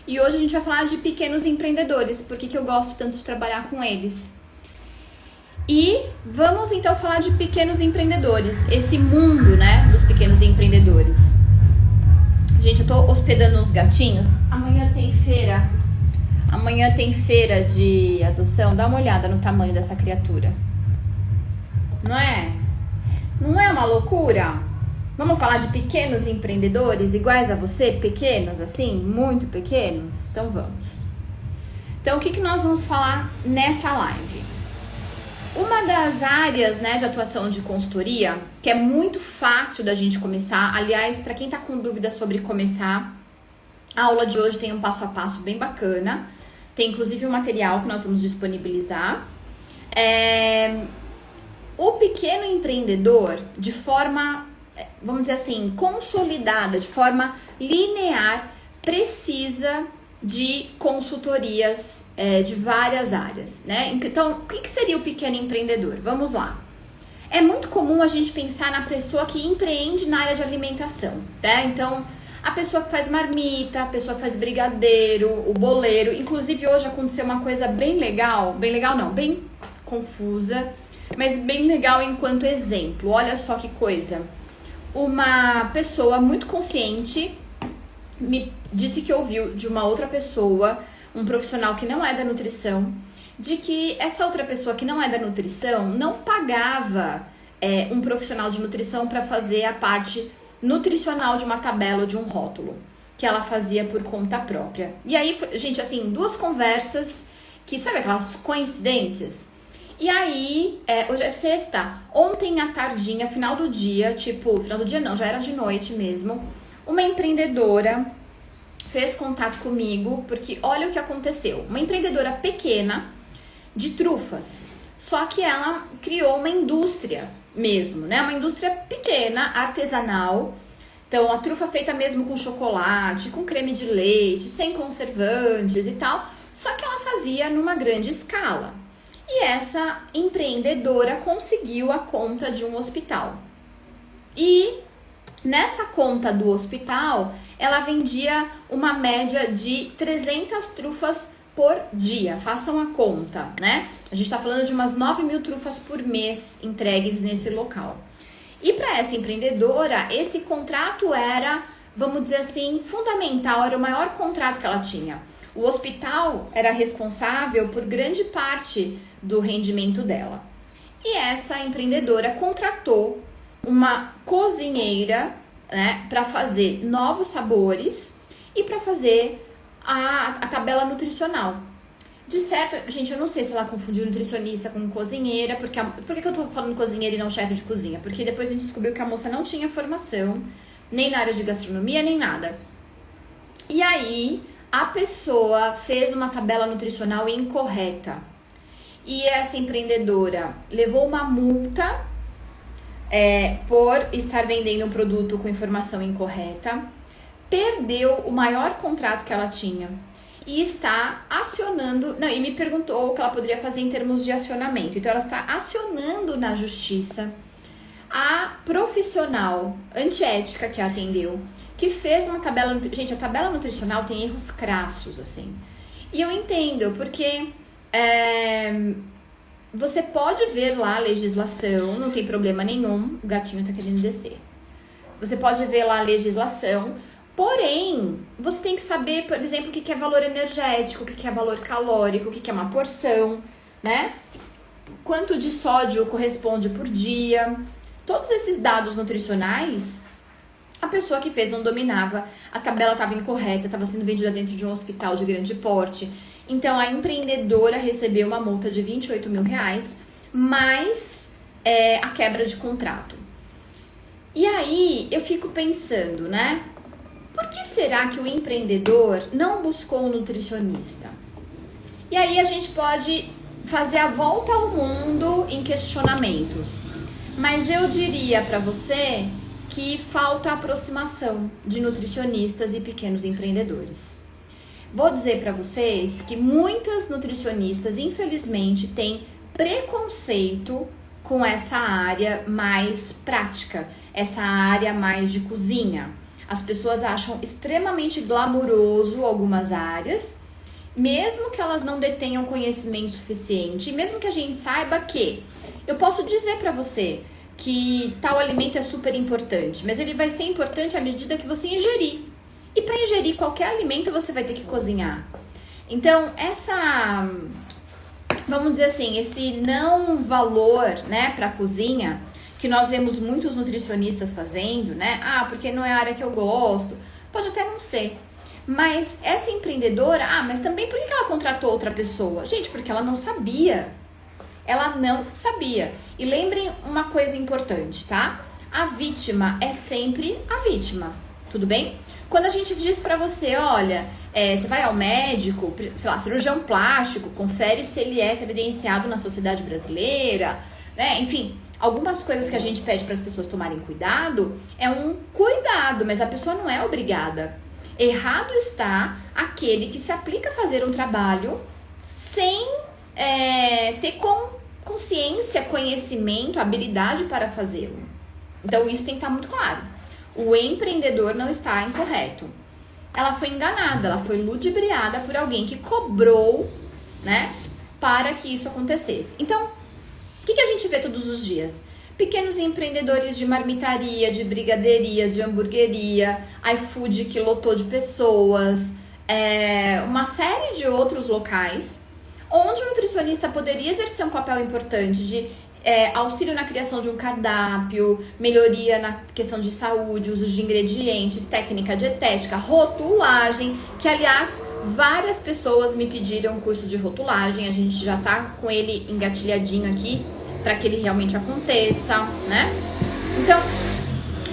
E hoje a gente vai falar de pequenos empreendedores, porque que eu gosto tanto de trabalhar com eles. E vamos então falar de pequenos empreendedores, esse mundo, né, dos pequenos empreendedores. Gente, eu tô hospedando uns gatinhos. Amanhã tem feira de adoção. Dá uma olhada no tamanho dessa criatura. Não é? Não é uma loucura? Vamos falar de pequenos empreendedores iguais a você? Pequenos, assim? Muito pequenos? Então vamos. Então o que nós vamos falar nessa live? Uma das áreas, né, de atuação de consultoria, que é muito fácil da gente começar, aliás, para quem tá com dúvida sobre começar, a aula de hoje tem um passo a passo bem bacana, tem inclusive um material que nós vamos disponibilizar. O pequeno empreendedor, de forma, vamos dizer assim, consolidada, de forma linear, precisa de consultorias de várias áreas, né? Então, o que seria o pequeno empreendedor? Vamos lá. É muito comum a gente pensar na pessoa que empreende na área de alimentação, né? Então, a pessoa que faz marmita, a pessoa que faz brigadeiro, o boleiro. Inclusive, hoje aconteceu uma coisa bem legal não, bem confusa, mas bem legal enquanto exemplo. Olha só que coisa. Uma pessoa muito consciente me disse que ouviu de uma outra pessoa, um profissional que não é da nutrição, de que essa outra pessoa que não é da nutrição não pagava um profissional de nutrição para fazer a parte nutricional de uma tabela ou de um rótulo, que ela fazia por conta própria. E aí, gente, assim, duas conversas que, sabe aquelas coincidências? E aí, hoje é sexta, ontem à tardinha, final do dia não, já era de noite mesmo, uma empreendedora fez contato comigo, porque olha o que aconteceu. Uma empreendedora pequena de trufas, só que ela criou uma indústria mesmo, né? Uma indústria pequena, artesanal. Então, a trufa feita mesmo com chocolate, com creme de leite, sem conservantes e tal, só que ela fazia numa grande escala. E essa empreendedora conseguiu a conta de um hospital. E nessa conta do hospital, ela vendia uma média de 300 trufas por dia. Façam a conta, né? A gente tá falando de umas 9.000 trufas por mês entregues nesse local. E para essa empreendedora, esse contrato era, vamos dizer assim, fundamental, era o maior contrato que ela tinha. O hospital era responsável por grande parte do rendimento dela. E essa empreendedora contratou uma cozinheira, né, para fazer novos sabores e para fazer a tabela nutricional. De certo, gente, eu não sei se ela confundiu nutricionista com cozinheira, por que eu tô falando cozinheira e não chefe de cozinha? Porque depois a gente descobriu que a moça não tinha formação, nem na área de gastronomia, nem nada. E aí, a pessoa fez uma tabela nutricional incorreta. E essa empreendedora levou uma multa por estar vendendo um produto com informação incorreta, perdeu o maior contrato que ela tinha e está acionando, e me perguntou o que ela poderia fazer em termos de acionamento. Então ela está acionando na justiça a profissional antiética que a atendeu, que fez uma tabela, gente, a tabela nutricional tem erros crassos, assim. E eu entendo, porque você pode ver lá a legislação, não tem problema nenhum, o gatinho tá querendo descer. Você pode ver lá a legislação, porém, você tem que saber, por exemplo, o que é valor energético, o que é valor calórico, o que é uma porção, né? Quanto de sódio corresponde por dia. Todos esses dados nutricionais, a pessoa que fez não dominava, a tabela estava incorreta, estava sendo vendida dentro de um hospital de grande porte. Então, a empreendedora recebeu uma multa de R$28.000, mais a quebra de contrato. E aí, eu fico pensando, né? Por que será que o empreendedor não buscou um nutricionista? E aí, a gente pode fazer a volta ao mundo em questionamentos. Mas eu diria para você que falta aproximação de nutricionistas e pequenos empreendedores. Vou dizer para vocês que muitas nutricionistas, infelizmente, têm preconceito com essa área mais prática, essa área mais de cozinha. As pessoas acham extremamente glamuroso algumas áreas, mesmo que elas não detenham conhecimento suficiente, e mesmo que a gente saiba que eu posso dizer para você que tal alimento é super importante, mas ele vai ser importante à medida que você ingerir. E para ingerir qualquer alimento você vai ter que cozinhar. Então, vamos dizer assim, esse não valor, né, para a cozinha, que nós vemos muitos nutricionistas fazendo, né? Ah, porque não é a área que eu gosto. Pode até não ser. Mas essa empreendedora, mas também por que ela contratou outra pessoa? Gente, porque ela não sabia. Ela não sabia. E lembrem uma coisa importante, tá? A vítima é sempre a vítima, tudo bem? Quando a gente diz pra você, olha, você vai ao médico, sei lá, cirurgião plástico, confere se ele é credenciado na sociedade brasileira, né? Enfim, algumas coisas que a gente pede para as pessoas tomarem cuidado, é um cuidado, mas a pessoa não é obrigada. Errado está aquele que se aplica a fazer um trabalho sem ter consciência, conhecimento, habilidade para fazê-lo. Então isso tem que estar muito claro. O empreendedor não está incorreto. Ela foi enganada, ela foi ludibriada por alguém que cobrou, né, para que isso acontecesse. Então, o que a gente vê todos os dias? Pequenos empreendedores de marmitaria, de brigadeiria, de hamburgueria, iFood que lotou de pessoas, uma série de outros locais onde o nutricionista poderia exercer um papel importante de auxílio na criação de um cardápio, melhoria na questão de saúde, uso de ingredientes, técnica dietética, rotulagem, que aliás várias pessoas me pediram um curso de rotulagem, a gente já tá com ele engatilhadinho aqui para que ele realmente aconteça, né? Então,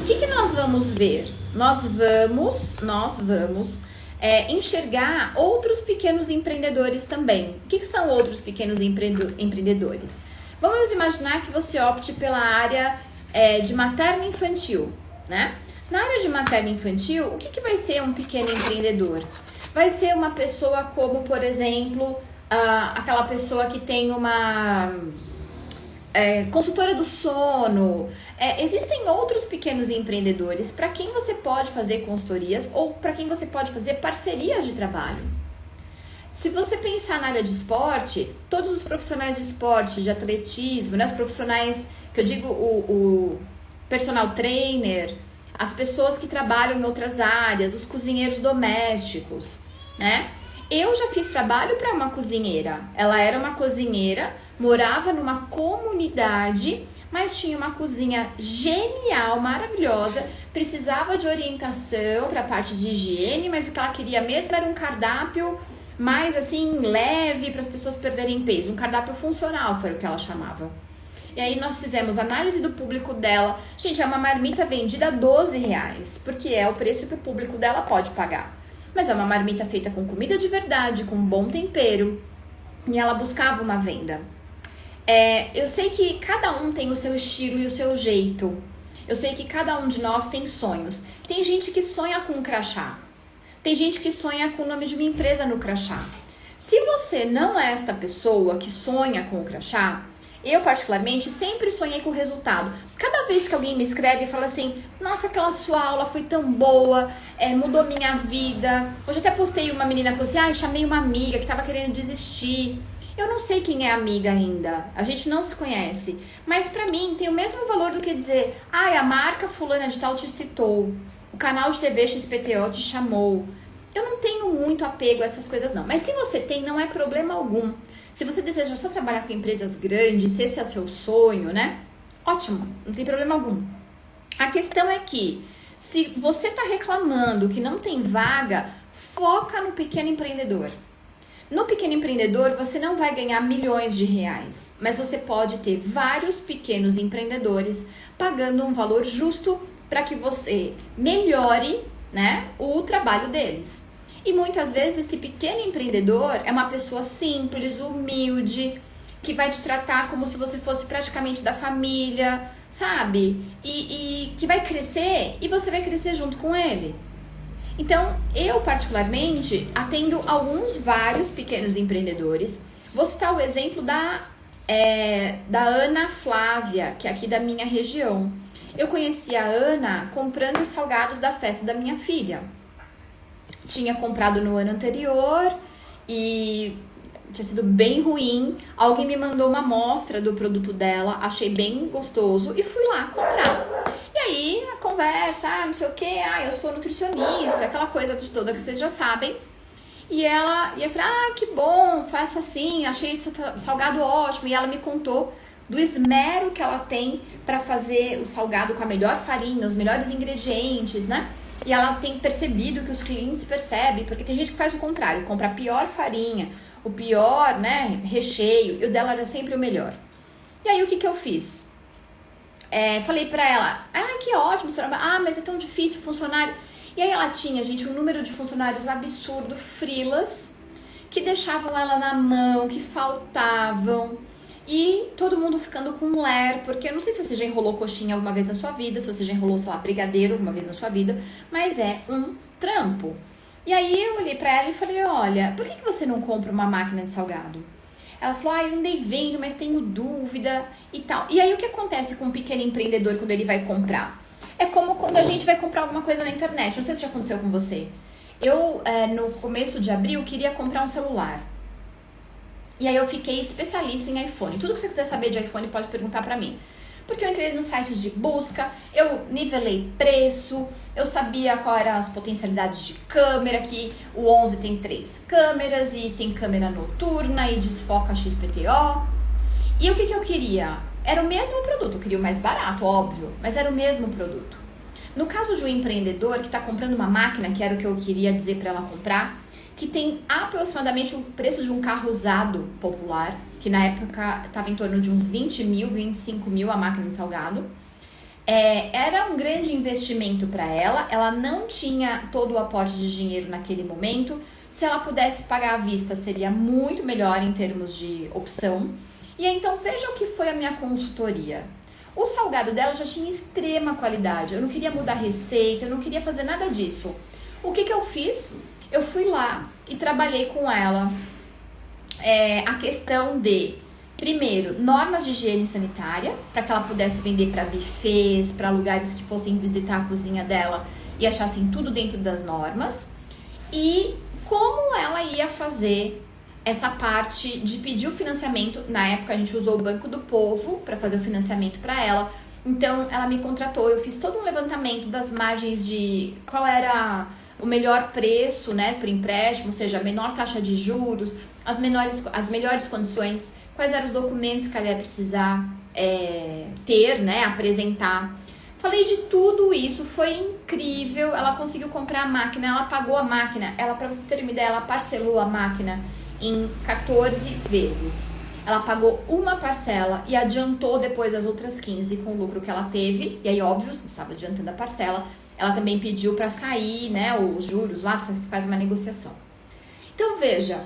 o que nós vamos ver? Nós vamos enxergar outros pequenos empreendedores também. O que são outros pequenos empreendedores? Vamos imaginar que você opte pela área de materno-infantil, né? Na área de materno-infantil, o que vai ser um pequeno empreendedor? Vai ser uma pessoa como, por exemplo, aquela pessoa que tem uma consultora do sono. Existem outros pequenos empreendedores para quem você pode fazer consultorias ou para quem você pode fazer parcerias de trabalho. Se você pensar na área de esporte, todos os profissionais de esporte, de atletismo, né, os profissionais, que eu digo o personal trainer, as pessoas que trabalham em outras áreas, os cozinheiros domésticos, né? Eu já fiz trabalho para uma cozinheira. Ela era uma cozinheira, morava numa comunidade, mas tinha uma cozinha genial, maravilhosa, precisava de orientação para a parte de higiene, mas o que ela queria mesmo era um cardápio mais assim, leve, para as pessoas perderem peso. Um cardápio funcional foi o que ela chamava. E aí nós fizemos análise do público dela. Gente, é uma marmita vendida a R$12, porque é o preço que o público dela pode pagar. Mas é uma marmita feita com comida de verdade, com bom tempero. E ela buscava uma venda. Eu sei que cada um tem o seu estilo e o seu jeito. Eu sei que cada um de nós tem sonhos. Tem gente que sonha com um crachá. Tem gente que sonha com o nome de uma empresa no crachá. Se você não é esta pessoa que sonha com o crachá, eu particularmente sempre sonhei com o resultado. Cada vez que alguém me escreve e fala assim, nossa, aquela sua aula foi tão boa, mudou minha vida. Hoje até postei, uma menina falou assim, chamei uma amiga que tava querendo desistir. Eu não sei quem é amiga ainda, a gente não se conhece. Mas pra mim tem o mesmo valor do que dizer, a marca fulana de tal te citou. O canal de TV XPTO te chamou. Eu não tenho muito apego a essas coisas não. Mas se você tem, não é problema algum. Se você deseja só trabalhar com empresas grandes, se esse é o seu sonho, né? Ótimo, não tem problema algum. A questão é que, se você está reclamando que não tem vaga, foca no pequeno empreendedor. No pequeno empreendedor, você não vai ganhar milhões de reais, mas você pode ter vários pequenos empreendedores pagando um valor justo para que você melhore, né, o trabalho deles. E muitas vezes esse pequeno empreendedor é uma pessoa simples, humilde, que vai te tratar como se você fosse praticamente da família, sabe? E que vai crescer e você vai crescer junto com ele. Então, eu particularmente atendo vários pequenos empreendedores. Vou citar o exemplo da Ana Flávia, que é aqui da minha região. Eu conheci a Ana comprando os salgados da festa da minha filha. Tinha comprado no ano anterior e tinha sido bem ruim. Alguém me mandou uma amostra do produto dela, achei bem gostoso e fui lá comprar. E aí a conversa, não sei o que, eu sou nutricionista, aquela coisa de toda que vocês já sabem. E eu falei, que bom, faça assim, achei esse salgado ótimo. E ela me contou do esmero que ela tem para fazer o salgado com a melhor farinha, os melhores ingredientes, né? E ela tem percebido que os clientes percebem, porque tem gente que faz o contrário, compra a pior farinha, o pior, né, recheio, e o dela era sempre o melhor. E aí o que eu fiz? Falei pra ela, que ótimo, mas é tão difícil funcionário. E aí ela tinha, gente, um número de funcionários absurdo, frilas, que deixavam ela na mão, que faltavam. E todo mundo ficando com um ler, porque eu não sei se você já enrolou coxinha alguma vez na sua vida, se você já enrolou, sei lá, brigadeiro alguma vez na sua vida, mas é um trampo. E aí eu olhei pra ela e falei, olha, por que você não compra uma máquina de salgado? Ela falou, eu andei vendo, mas tenho dúvida e tal. E aí o que acontece com um pequeno empreendedor quando ele vai comprar? É como quando a gente vai comprar alguma coisa na internet, não sei se já aconteceu com você. Eu, no começo de abril, queria comprar um celular. E aí eu fiquei especialista em iPhone. Tudo que você quiser saber de iPhone pode perguntar pra mim. Porque eu entrei no site de busca, eu nivelei preço, eu sabia qual eram as potencialidades de câmera, que o 11 tem 3 câmeras e tem câmera noturna e desfoca XPTO. E o que eu queria? Era o mesmo produto, eu queria o mais barato, óbvio, mas era o mesmo produto. No caso de um empreendedor que está comprando uma máquina, que era o que eu queria dizer para ela comprar, que tem aproximadamente o preço de um carro usado popular, que na época estava em torno de uns 20 mil, 25 mil a máquina de salgado. Era um grande investimento para ela, ela não tinha todo o aporte de dinheiro naquele momento. Se ela pudesse pagar à vista, seria muito melhor em termos de opção. E aí, então, veja o que foi a minha consultoria. O salgado dela já tinha extrema qualidade, eu não queria mudar receita, eu não queria fazer nada disso. O que eu fiz? Eu fui lá e trabalhei com ela a questão de, primeiro, normas de higiene sanitária, para que ela pudesse vender para buffets, para lugares que fossem visitar a cozinha dela e achassem tudo dentro das normas. E como ela ia fazer essa parte de pedir o financiamento. Na época a gente usou o Banco do Povo para fazer o financiamento para ela. Então ela me contratou, eu fiz todo um levantamento das margens de qual era o melhor preço, né, por empréstimo, ou seja, a menor taxa de juros, as melhores condições, quais eram os documentos que ela ia precisar ter, né, apresentar. Falei de tudo isso, foi incrível. Ela conseguiu comprar a máquina, ela pagou a máquina, para vocês terem uma ideia, ela parcelou a máquina em 14 vezes. Ela pagou uma parcela e adiantou depois as outras 15 com o lucro que ela teve. E aí, óbvio, se estava adiantando a parcela, ela também pediu para sair, né, os juros lá, você faz uma negociação. Então, veja,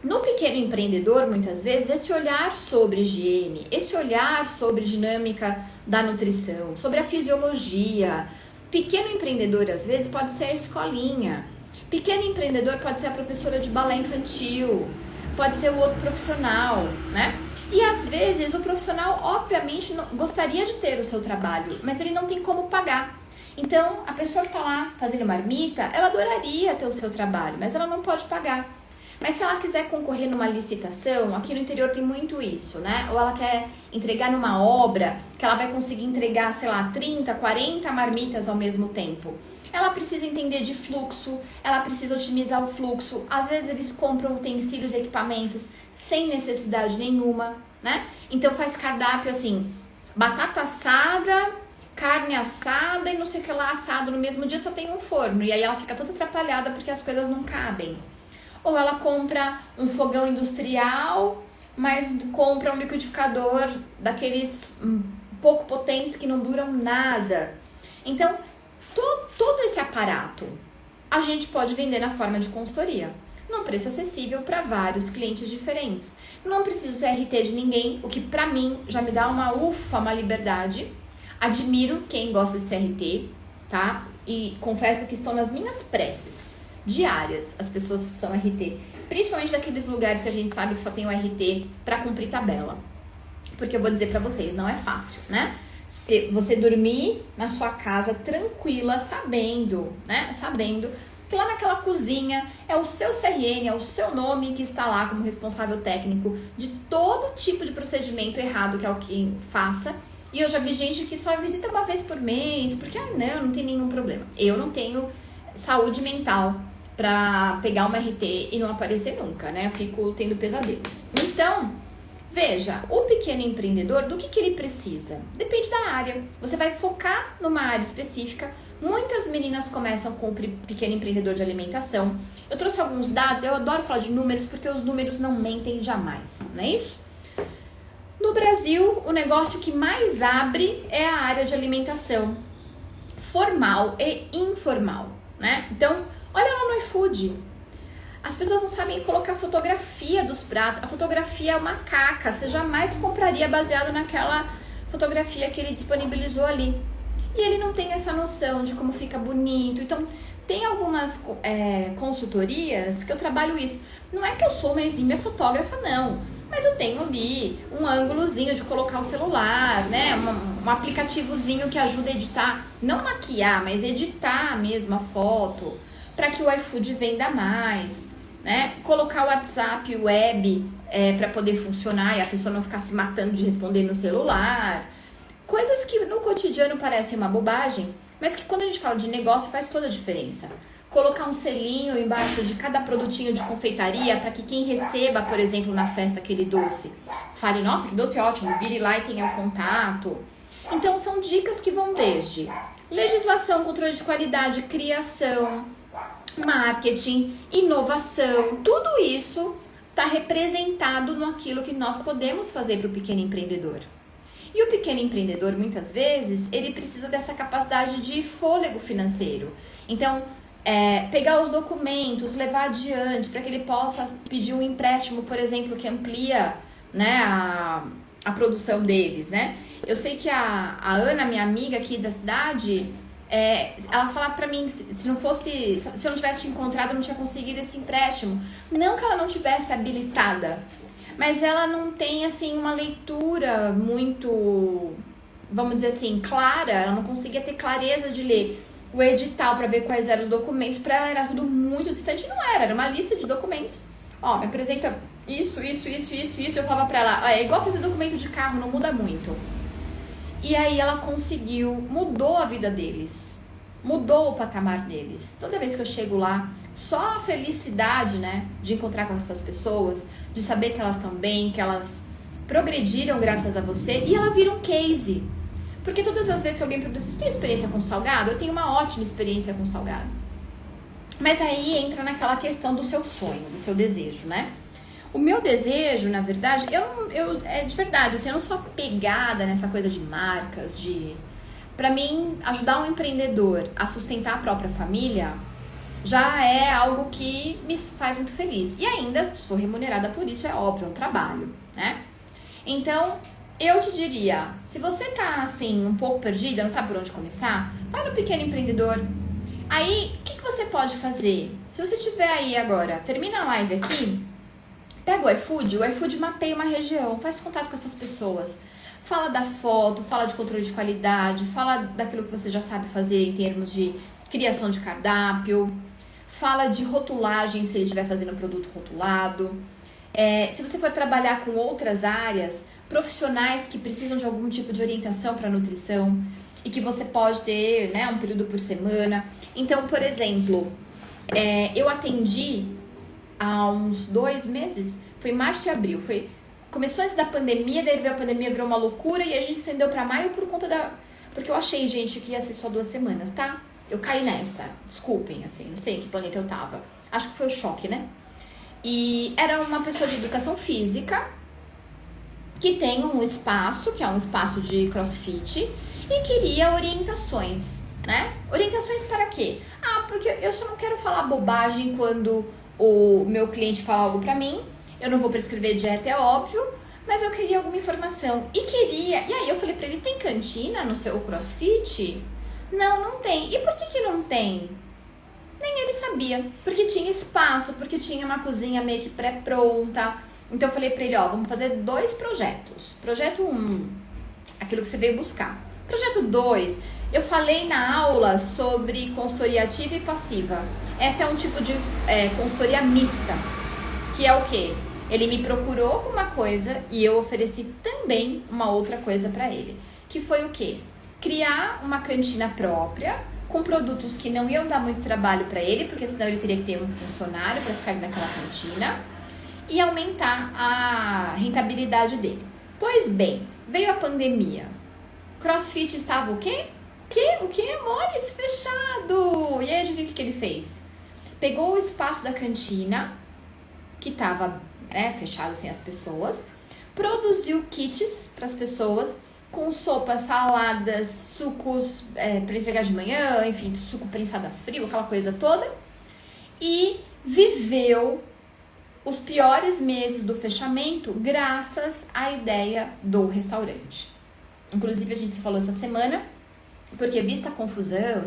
no pequeno empreendedor, muitas vezes, esse olhar sobre higiene, esse olhar sobre dinâmica da nutrição, sobre a fisiologia. Pequeno empreendedor, às vezes, pode ser a escolinha. Pequeno empreendedor pode ser a professora de balé infantil, pode ser o outro profissional, né? E às vezes o profissional, obviamente, gostaria de ter o seu trabalho, mas ele não tem como pagar. Então, a pessoa que está lá fazendo marmita, ela adoraria ter o seu trabalho, mas ela não pode pagar. Mas se ela quiser concorrer numa licitação, aqui no interior tem muito isso, né? Ou ela quer entregar numa obra, que ela vai conseguir entregar, sei lá, 30, 40 marmitas ao mesmo tempo. Ela precisa entender de fluxo, ela precisa otimizar o fluxo. Às vezes eles compram utensílios e equipamentos sem necessidade nenhuma, né? Então faz cardápio assim, batata assada, carne assada e não sei o que lá assado no mesmo dia, só tem um forno. E aí ela fica toda atrapalhada porque as coisas não cabem. Ou ela compra um fogão industrial, mas compra um liquidificador daqueles pouco potentes que não duram nada. Então, todo esse aparato a gente pode vender na forma de consultoria, num preço acessível para vários clientes diferentes. Não preciso ser RT de ninguém, o que pra mim já me dá uma liberdade. Admiro quem gosta de ser RT, tá? E confesso que estão nas minhas preces diárias as pessoas que são RT, principalmente daqueles lugares que a gente sabe que só tem o RT para cumprir tabela. Porque eu vou dizer pra vocês, não é fácil, né? Se você dormir na sua casa tranquila, sabendo, né? Sabendo que lá naquela cozinha é o seu CRN, é o seu nome que está lá como responsável técnico de todo tipo de procedimento errado que alguém faça. E eu já vi gente que só visita uma vez por mês, porque não tem nenhum problema. Eu não tenho saúde mental pra pegar uma RT e não aparecer nunca, né? Eu fico tendo pesadelos. Então, veja, o pequeno empreendedor, do que ele precisa? Depende da área. Você vai focar numa área específica. Muitas meninas começam com o pequeno empreendedor de alimentação. Eu trouxe alguns dados, eu adoro falar de números porque os números não mentem jamais, não é isso? No Brasil, o negócio que mais abre é a área de alimentação, formal e informal, né? Então, olha lá no iFood. As pessoas não sabem colocar fotografia dos pratos. A fotografia é uma caca. Você jamais compraria baseado naquela fotografia que ele disponibilizou ali. E ele não tem essa noção de como fica bonito. Então, tem algumas consultorias que eu trabalho isso. Não é que eu sou uma exímia fotógrafa, não. Mas eu tenho ali um ângulozinho de colocar o celular, né? Um aplicativozinho que ajuda a editar. Não maquiar, mas editar mesmo a foto. Para que o iFood venda mais, né? Colocar o WhatsApp web para poder funcionar e a pessoa não ficar se matando de responder no celular. Coisas que no cotidiano parecem uma bobagem, mas que quando a gente fala de negócio faz toda a diferença. Colocar um selinho embaixo de cada produtinho de confeitaria para que quem receba, por exemplo, na festa aquele doce, fale, nossa, que doce ótimo, vire lá e tenha o contato. Então são dicas que vão desde legislação, controle de qualidade, criação, marketing, inovação, tudo isso está representado naquilo que nós podemos fazer para o pequeno empreendedor. E o pequeno empreendedor, muitas vezes, ele precisa dessa capacidade de fôlego financeiro. Então, pegar os documentos, levar adiante para que ele possa pedir um empréstimo, por exemplo, que amplia, né, a produção deles, né? Eu sei que a Ana, minha amiga aqui da cidade, ela falava pra mim, se eu não tivesse te encontrado, eu não tinha conseguido esse empréstimo. Não que ela não tivesse habilitada, mas ela não tem, assim, uma leitura muito, vamos dizer assim, clara. Ela não conseguia ter clareza de ler o edital para ver quais eram os documentos. Para ela era tudo muito distante. Não era uma lista de documentos. Ó, me apresenta isso. Eu falava pra ela, é igual fazer documento de carro, não muda muito. E aí ela conseguiu, mudou a vida deles, mudou o patamar deles. Toda vez que eu chego lá, só a felicidade, né, de encontrar com essas pessoas, de saber que elas estão bem, que elas progrediram graças a você, e ela vira um case. Porque todas as vezes que alguém pergunta, você tem experiência com salgado? Eu tenho uma ótima experiência com salgado. Mas aí entra naquela questão do seu sonho, do seu desejo, né? O meu desejo, na verdade, de verdade, assim, eu não sou apegada nessa coisa de marcas, Pra mim, ajudar um empreendedor a sustentar a própria família já é algo que me faz muito feliz. E ainda sou remunerada por isso, é óbvio, é um trabalho, né? Então, eu te diria, se você tá, assim, um pouco perdida, não sabe por onde começar, vai no pequeno empreendedor. Aí, o que você pode fazer? Se você tiver aí agora, termina a live aqui, pega o iFood mapeia uma região, faz contato com essas pessoas. Fala da foto, fala de controle de qualidade, fala daquilo que você já sabe fazer em termos de criação de cardápio, fala de rotulagem, se ele estiver fazendo produto rotulado. Se você for trabalhar com outras áreas, profissionais que precisam de algum tipo de orientação para nutrição e que você pode ter, né, um período por semana. Então, por exemplo, eu atendi há uns 2 meses, foi março e abril, começou antes da pandemia, daí veio a pandemia, virou uma loucura e a gente estendeu pra maio por conta porque eu achei, gente, que ia ser só 2 semanas, tá? Eu caí nessa, desculpem, assim, não sei em que planeta eu tava, acho que foi o choque, né? E era uma pessoa de educação física que tem um espaço, que é um espaço de crossfit, e queria orientações, né? Orientações para quê? Porque eu só não quero falar bobagem quando o meu cliente fala algo pra mim. Eu não vou prescrever dieta, é óbvio, mas eu queria alguma informação. E aí eu falei pra ele, tem cantina no seu CrossFit? Não tem. E por que não tem? Nem ele sabia. Porque tinha espaço, porque tinha uma cozinha meio que pré-pronta. Então eu falei pra ele, vamos fazer 2 projetos. Projeto 1, aquilo que você veio buscar. Projeto 2, eu falei na aula sobre consultoria ativa e passiva. Essa é um tipo de consultoria mista, que é o quê? Ele me procurou uma coisa e eu ofereci também uma outra coisa para ele. Que foi o quê? Criar uma cantina própria, com produtos que não iam dar muito trabalho para ele, porque senão ele teria que ter um funcionário para ficar naquela cantina, e aumentar a rentabilidade dele. Pois bem, veio a pandemia. CrossFit estava o quê? O quê, amores? Fechado! E aí, adivinha o que ele fez? Pegou o espaço da cantina, que estava fechado sem as pessoas, produziu kits para as pessoas, com sopas, saladas, sucos para entregar de manhã, enfim, suco prensado a frio, aquela coisa toda, e viveu os piores meses do fechamento graças à ideia do restaurante. Inclusive, a gente se falou essa semana, porque vista a confusão,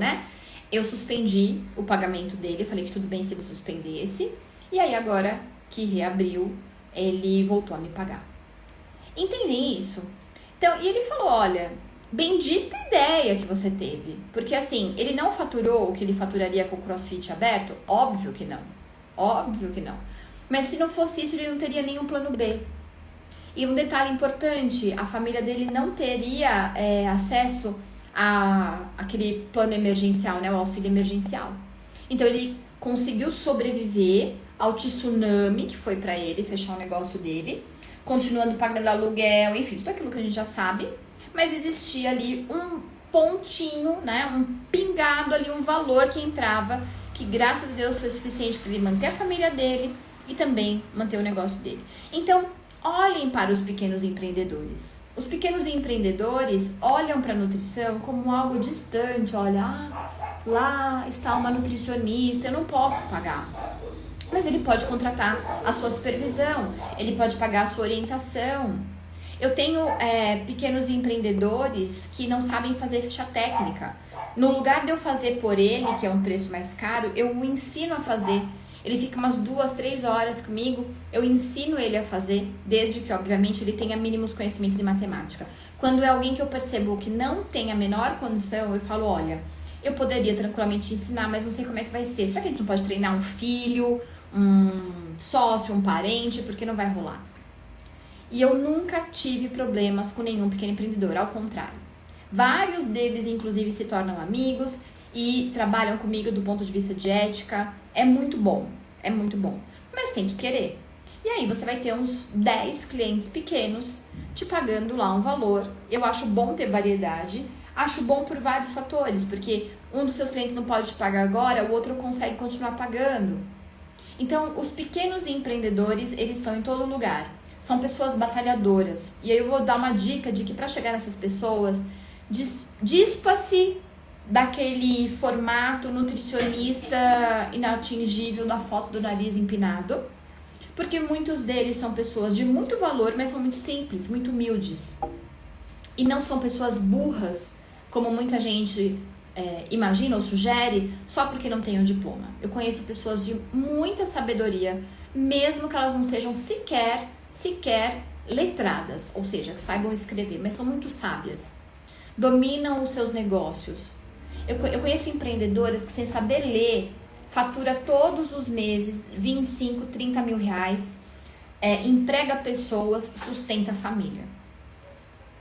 eu suspendi o pagamento dele, falei que tudo bem se ele suspendesse, e aí agora que reabriu, ele voltou a me pagar. Entendem isso? Então, e ele falou, olha, bendita ideia que você teve, porque assim, ele não faturou o que ele faturaria com o CrossFit aberto? Óbvio que não, mas se não fosse isso, ele não teria nenhum plano B. E um detalhe importante, a família dele não teria acesso a aquele plano emergencial, o auxílio emergencial. Então ele conseguiu sobreviver ao tsunami que foi pra ele fechar o negócio dele, continuando pagando aluguel, enfim, tudo aquilo que a gente já sabe, mas existia ali um pontinho, um pingado ali, um valor que entrava, que graças a Deus foi suficiente para ele manter a família dele e também manter o negócio dele. Então, olhem para os pequenos empreendedores. Os pequenos empreendedores olham para a nutrição como algo distante, olha, lá está uma nutricionista, eu não posso pagar. Mas ele pode contratar a sua supervisão, ele pode pagar a sua orientação. Eu tenho pequenos empreendedores que não sabem fazer ficha técnica. No lugar de eu fazer por ele, que é um preço mais caro, eu o ensino a fazer. Ele fica umas 2, 3 horas comigo, eu ensino ele a fazer, desde que, obviamente, ele tenha mínimos conhecimentos em matemática. Quando é alguém que eu percebo que não tem a menor condição, eu falo, olha, eu poderia tranquilamente ensinar, mas não sei como é que vai ser. Será que a gente não pode treinar um filho, um sócio, um parente, porque não vai rolar? E eu nunca tive problemas com nenhum pequeno empreendedor, ao contrário. Vários deles, inclusive, se tornam amigos e trabalham comigo do ponto de vista de ética. É muito bom, mas tem que querer. E aí você vai ter uns 10 clientes pequenos te pagando lá um valor. Eu acho bom ter variedade, acho bom por vários fatores, porque um dos seus clientes não pode te pagar agora, o outro consegue continuar pagando. Então, os pequenos empreendedores, eles estão em todo lugar. São pessoas batalhadoras. E aí eu vou dar uma dica de que para chegar nessas pessoas, dispa-se daquele formato nutricionista inatingível da foto do nariz empinado, porque muitos deles são pessoas de muito valor, mas são muito simples, muito humildes. E não são pessoas burras, como muita gente imagina ou sugere, só porque não tem um diploma. Eu conheço pessoas de muita sabedoria, mesmo que elas não sejam sequer letradas, ou seja, que saibam escrever, mas são muito sábias. Dominam os seus negócios. Eu conheço empreendedoras que, sem saber ler, fatura todos os meses 25, 30 mil reais, emprega pessoas, sustenta a família.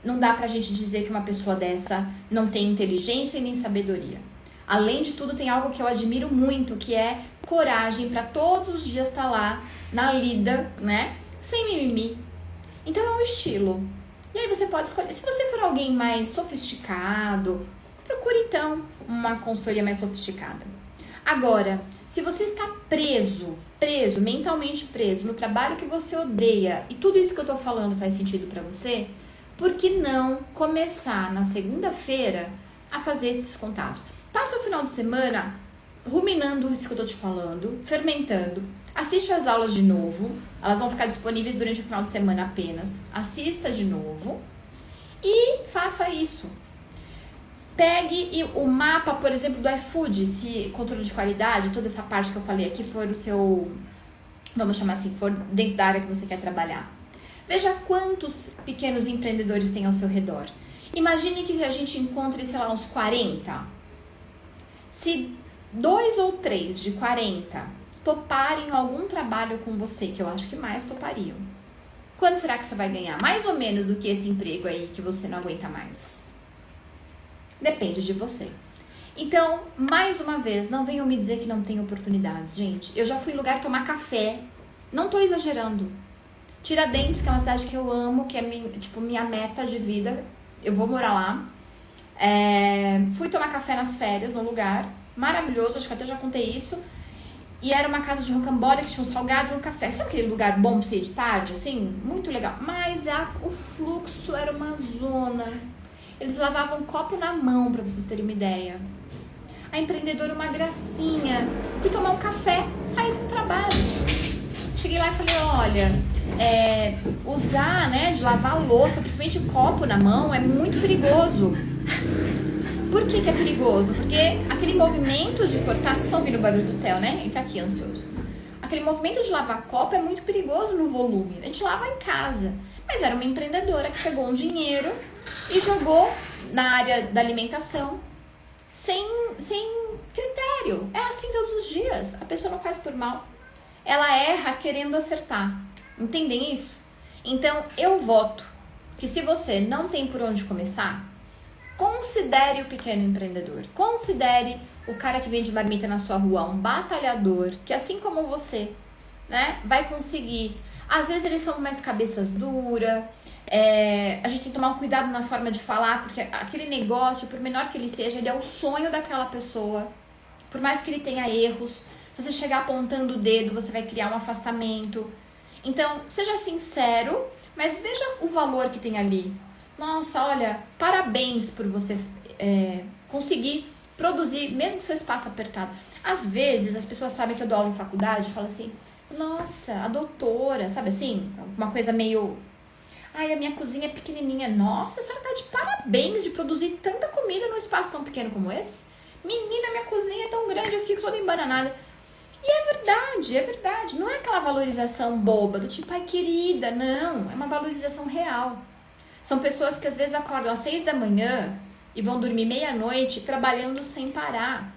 Não dá pra gente dizer que uma pessoa dessa não tem inteligência e nem sabedoria. Além de tudo, tem algo que eu admiro muito, que é coragem para todos os dias estar lá na lida, sem mimimi. Então é um estilo. E aí você pode escolher. Se você for alguém mais sofisticado, procure então uma consultoria mais sofisticada. Agora, se você está preso, mentalmente preso no trabalho que você odeia, e tudo isso que eu tô falando faz sentido para você, por que não começar na segunda-feira a fazer esses contatos? Passa o final de semana ruminando isso que eu tô te falando, fermentando. Assiste as aulas de novo, elas vão ficar disponíveis durante o final de semana apenas. Assista de novo e faça isso. Pegue o mapa, por exemplo, do iFood, se controle de qualidade, toda essa parte que eu falei aqui for o seu, vamos chamar assim, for dentro da área que você quer trabalhar. Veja quantos pequenos empreendedores tem ao seu redor. Imagine que a gente encontre, sei lá, uns 40. Se 2 ou 3 de 40 toparem algum trabalho com você, que eu acho que mais topariam, quanto será que você vai ganhar? Mais ou menos do que esse emprego aí que você não aguenta mais. Depende de você. Então, mais uma vez, não venham me dizer que não tem oportunidades, gente. Eu já fui em lugar tomar café. Não tô exagerando. Tiradentes, que é uma cidade que eu amo, que é minha meta de vida. Eu vou morar lá. Fui tomar café nas férias, num lugar maravilhoso, acho que até já contei isso. E era uma casa de rocambole que tinha uns salgados e um café. Sabe aquele lugar bom pra você ir de tarde, assim? Muito legal. Mas o fluxo era uma zona. Eles lavavam um copo na mão, pra vocês terem uma ideia. A empreendedora, uma gracinha. Fui tomar um café, saí com o trabalho. Cheguei lá e falei, olha, usar, né, de lavar a louça, principalmente copo na mão, é muito perigoso. Por que é perigoso? Porque aquele movimento de cortar, vocês estão ouvindo o barulho do Theo, né? Ele tá aqui ansioso. Aquele movimento de lavar copo é muito perigoso no volume. A gente lava em casa. Mas era uma empreendedora que pegou um dinheiro e jogou na área da alimentação sem critério. É assim todos os dias. A pessoa não faz por mal. Ela erra querendo acertar. Entendem isso? Então, eu voto que se você não tem por onde começar, considere o pequeno empreendedor. Considere o cara que vende marmita na sua rua, um batalhador, que assim como você, né, vai conseguir. Às vezes eles são mais cabeças duras, a gente tem que tomar um cuidado na forma de falar, porque aquele negócio, por menor que ele seja, ele é o sonho daquela pessoa. Por mais que ele tenha erros, se você chegar apontando o dedo, você vai criar um afastamento. Então, seja sincero, mas veja o valor que tem ali. Nossa, olha, parabéns por você conseguir produzir, mesmo que seu espaço apertado. Às vezes, as pessoas sabem que eu dou aula em faculdade e falam assim, nossa, a doutora, sabe assim? Uma coisa meio... Ai, a minha cozinha é pequenininha. Nossa, a senhora tá de parabéns de produzir tanta comida num espaço tão pequeno como esse. Menina, minha cozinha é tão grande, eu fico toda embananada. E é verdade. Não é aquela valorização boba, do tipo, ai, querida, não. É uma valorização real. São pessoas que às vezes acordam às 6 da manhã e vão dormir meia-noite trabalhando sem parar.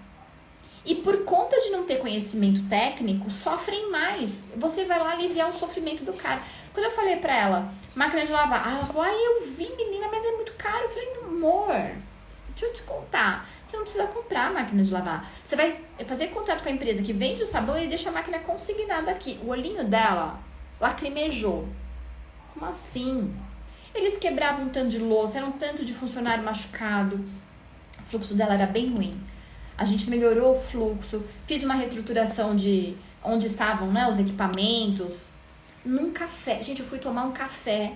E por conta de não ter conhecimento técnico, sofrem mais. Você vai lá aliviar o sofrimento do cara. Quando eu falei pra ela, máquina de lavar, ela falou, ai, eu vi, menina, mas é muito caro. Eu falei, amor, deixa eu te contar. Você não precisa comprar a máquina de lavar. Você vai fazer contrato com a empresa que vende o sabão e deixa a máquina consignada aqui. O olhinho dela lacrimejou. Como assim? Eles quebravam um tanto de louça, era um tanto de funcionário machucado. O fluxo dela era bem ruim. A gente melhorou o fluxo, fiz uma reestruturação de onde estavam, né, os equipamentos. Num café, gente, eu fui tomar um café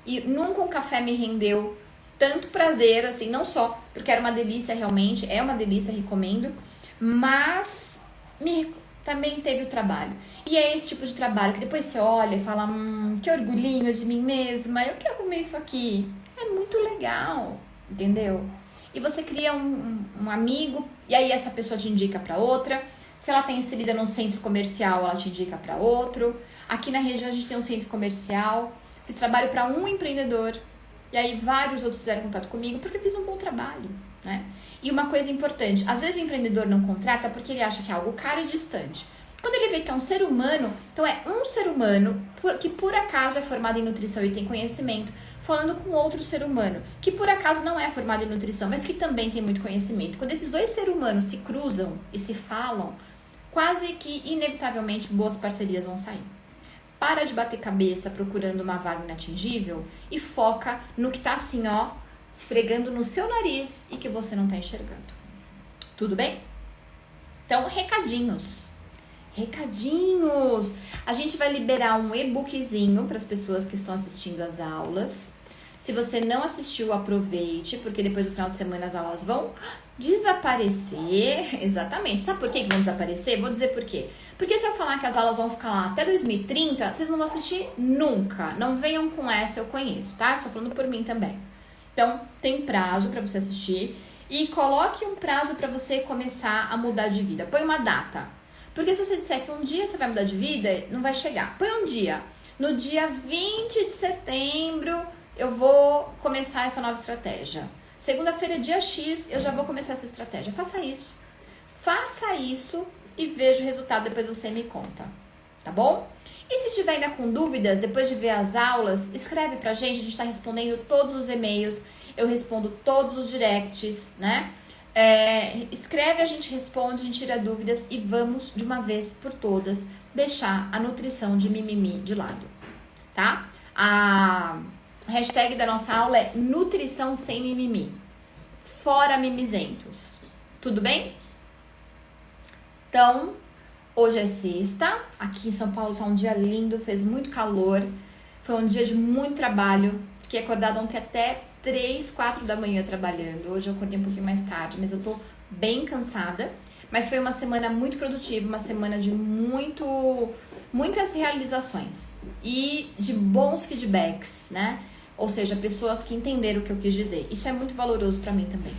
e nunca um café me rendeu tanto prazer, assim, não só porque era uma delícia realmente, é uma delícia, recomendo, mas também teve o trabalho. E é esse tipo de trabalho que depois você olha e fala, que orgulhinho de mim mesma, eu que arrumei isso aqui. É muito legal, entendeu? E você cria um amigo, e aí essa pessoa te indica para outra. Se ela tem inserida num centro comercial, ela te indica para outro. Aqui na região a gente tem um centro comercial. Fiz trabalho para um empreendedor. E aí vários outros fizeram contato comigo porque eu fiz um bom trabalho, né? E uma coisa importante, às vezes o empreendedor não contrata porque ele acha que é algo caro e distante. Quando ele vê que é um ser humano, então é um ser humano que por acaso é formado em nutrição e tem conhecimento, falando com outro ser humano, que por acaso não é formado em nutrição, mas que também tem muito conhecimento. Quando esses dois seres humanos se cruzam e se falam, quase que inevitavelmente boas parcerias vão sair. Para de bater cabeça procurando uma vaga inatingível e foca no que tá assim, ó, esfregando no seu nariz e que você não tá enxergando. Tudo bem? Então, recadinhos. A gente vai liberar um e-bookzinho para as pessoas que estão assistindo às aulas. Se você não assistiu, aproveite, porque depois do final de semana as aulas vão desaparecer. Exatamente. Sabe por que vão desaparecer? Vou dizer por quê. Porque se eu falar que as aulas vão ficar lá até 2030, vocês não vão assistir nunca. Não venham com essa, eu conheço, tá? Tô falando por mim também. Então, tem prazo para você assistir e coloque um prazo para você começar a mudar de vida. Põe uma data. Porque se você disser que um dia você vai mudar de vida, não vai chegar. Põe um dia. No dia 20 de setembro, eu vou começar essa nova estratégia. Segunda-feira, dia X, eu já vou começar essa estratégia. Faça isso. Faça isso e veja o resultado, depois você me conta. Tá bom? E se tiver ainda com dúvidas, depois de ver as aulas, escreve pra gente. A gente tá respondendo todos os e-mails. Eu respondo todos os directs, né? Escreve, a gente responde, a gente tira dúvidas e vamos, de uma vez por todas, deixar a nutrição de mimimi de lado, tá? A hashtag da nossa aula é nutrição sem mimimi. Fora mimizentos. Tudo bem? Então, hoje é sexta. Aqui em São Paulo tá um dia lindo, fez muito calor. Foi um dia de muito trabalho. Fiquei acordada ontem até 3, 4 da manhã trabalhando. Hoje eu acordei um pouquinho mais tarde, mas eu tô bem cansada. Mas foi uma semana muito produtiva, uma semana de muitas realizações e de bons feedbacks, né? Ou seja, pessoas que entenderam o que eu quis dizer. Isso é muito valoroso pra mim também,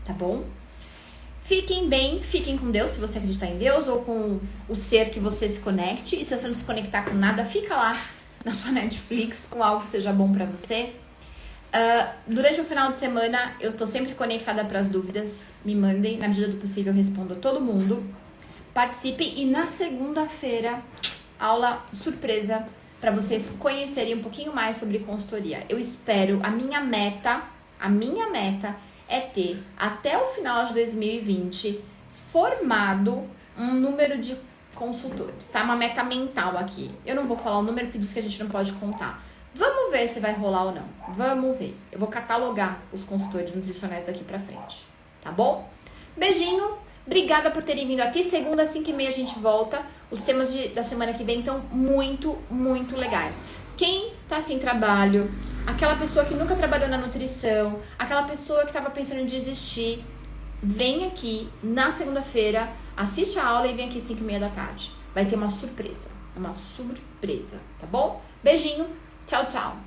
tá bom? Fiquem bem, fiquem com Deus, se você acreditar em Deus ou com o ser que você se conecte. E se você não se conectar com nada, fica lá na sua Netflix com algo que seja bom pra você. Durante o final de semana, eu tô sempre conectada para as dúvidas. Me mandem, na medida do possível, eu respondo a todo mundo. Participem e na segunda-feira, aula surpresa para vocês conhecerem um pouquinho mais sobre consultoria. Eu espero, a minha meta é ter, até o final de 2020, formado um número de consultores, tá? Uma meta mental aqui. Eu não vou falar o número porque diz que a gente não pode contar. Vamos ver se vai rolar ou não. Vamos ver. Eu vou catalogar os consultores nutricionais daqui pra frente, tá bom? Beijinho. Obrigada por terem vindo aqui. Segunda, às 5h30 a gente volta. Os temas da semana que vem estão muito, muito legais. Quem tá sem trabalho, aquela pessoa que nunca trabalhou na nutrição, aquela pessoa que tava pensando em desistir, vem aqui na segunda-feira, assiste a aula e vem aqui às 5h30 da tarde. Vai ter uma surpresa, tá bom? Beijinho, tchau, tchau.